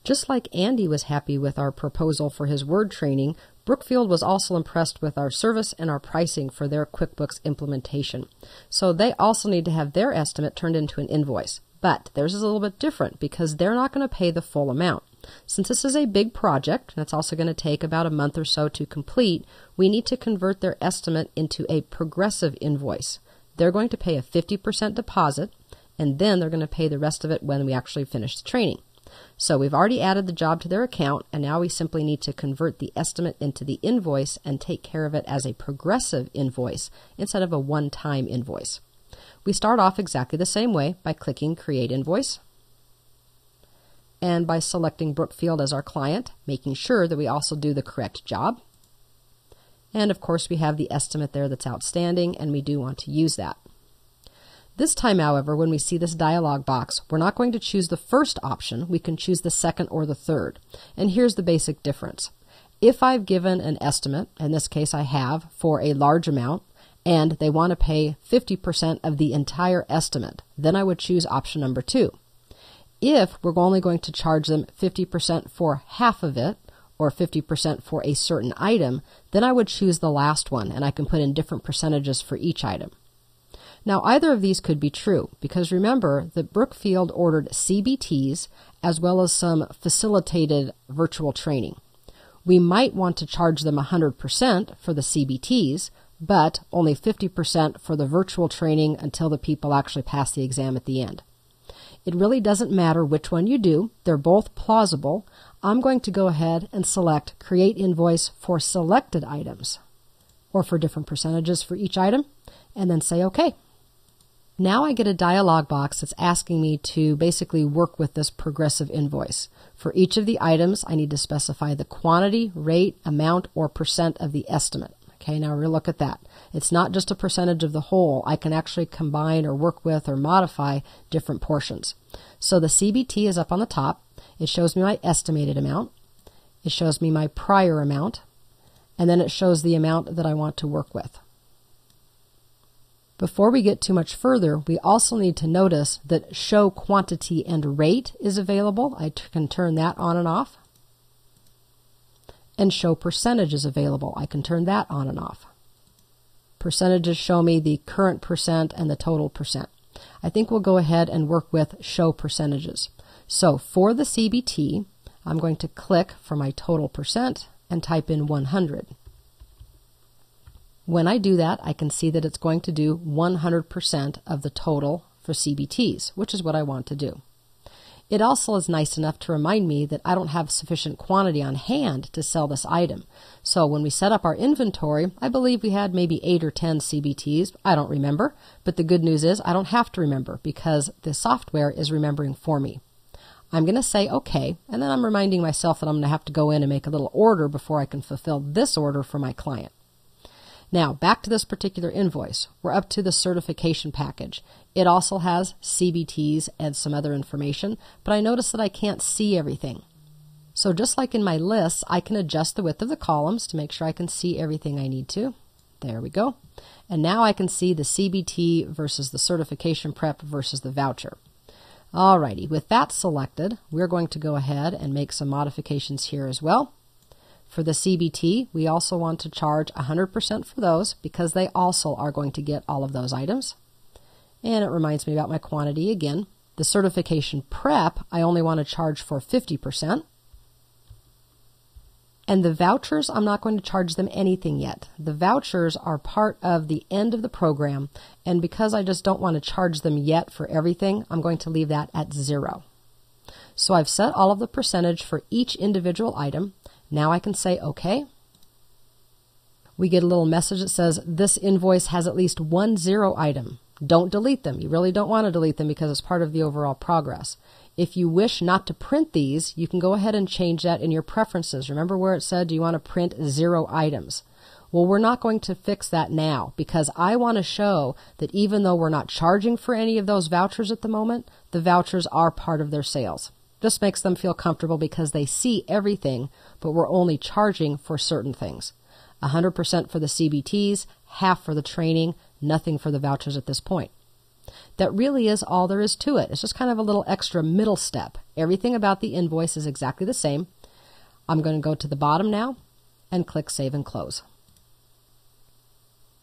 Just like Andy was happy with our proposal for his Word training, Brookfield was also impressed with our service and our pricing for their QuickBooks implementation. So they also need to have their estimate turned into an invoice. But theirs is a little bit different because they're not going to pay the full amount. Since this is a big project, and it's also going to take about a month or so to complete, we need to convert their estimate into a progressive invoice. They're going to pay a 50% deposit, and then they're going to pay the rest of it when we actually finish the training. So we've already added the job to their account, and now we simply need to convert the estimate into the invoice and take care of it as a progressive invoice instead of a one-time invoice. We start off exactly the same way by clicking Create Invoice and by selecting Brookfield as our client, making sure that we also do the correct job. And of course we have the estimate there that's outstanding, and we do want to use that. This time, however, when we see this dialog box, we're not going to choose the first option. We can choose the second or the third. And here's the basic difference. If I've given an estimate, in this case I have, for a large amount, and they want to pay 50% of the entire estimate, then I would choose option number 2. If we're only going to charge them 50% for half of it, or 50% for a certain item, then I would choose the last one, and I can put in different percentages for each item. Now, either of these could be true, because remember that Brookfield ordered CBTs as well as some facilitated virtual training. We might want to charge them 100% for the CBTs, but only 50% for the virtual training until the people actually pass the exam at the end. It really doesn't matter which one you do. They're both plausible. I'm going to go ahead and select Create Invoice for selected items, or for different percentages for each item, and then say OK. Now I get a dialog box that's asking me to basically work with this progressive invoice. For each of the items, I need to specify the quantity, rate, amount, or percent of the estimate. Okay, now we're going to look at that. It's not just a percentage of the whole. I can actually combine or work with or modify different portions. So the CBT is up on the top. It shows me my estimated amount. It shows me my prior amount. And then it shows the amount that I want to work with. Before we get too much further, we also need to notice that Show Quantity and Rate is available. I can turn that on and off. And Show Percentage is available. I can turn that on and off. Percentages show me the current percent and the total percent. I think we'll go ahead and work with Show Percentages. So for the CBT, I'm going to click for my total percent and type in 100. When I do that, I can see that it's going to do 100% of the total for CBTs, which is what I want to do. It also is nice enough to remind me that I don't have sufficient quantity on hand to sell this item. So when we set up our inventory, I believe we had maybe 8 or 10 CBTs. I don't remember, but the good news is I don't have to remember because the software is remembering for me. I'm going to say OK, and then I'm reminding myself that I'm going to have to go in and make a little order before I can fulfill this order for my client. Now, back to this particular invoice. We're up to the certification package. It also has CBTs and some other information, but I notice that I can't see everything. So just like in my lists, I can adjust the width of the columns to make sure I can see everything I need to. There we go. And now I can see the CBT versus the certification prep versus the voucher. Alrighty, with that selected, we're going to go ahead and make some modifications here as well. For the CBT, we also want to charge 100% for those because they also are going to get all of those items. And it reminds me about my quantity again. The certification prep, I only want to charge for 50%. And the vouchers, I'm not going to charge them anything yet. The vouchers are part of the end of the program, and because I just don't want to charge them yet for everything, I'm going to leave that at 0. So I've set all of the percentage for each individual item. Now I can say OK. We get a little message that says this invoice has at least one 0 item. Don't delete them. You really don't want to delete them because it's part of the overall progress. If you wish not to print these, you can go ahead and change that in your preferences. Remember where it said, do you want to print 0 items? Well, we're not going to fix that now because I want to show that even though we're not charging for any of those vouchers at the moment, the vouchers are part of their sales. Just makes them feel comfortable because they see everything, but we're only charging for certain things. 100% for the CBTs, half for the training, nothing for the vouchers at this point. That really is all there is to it. It's just kind of a little extra middle step. Everything about the invoice is exactly the same. I'm going to go to the bottom now and click Save and Close.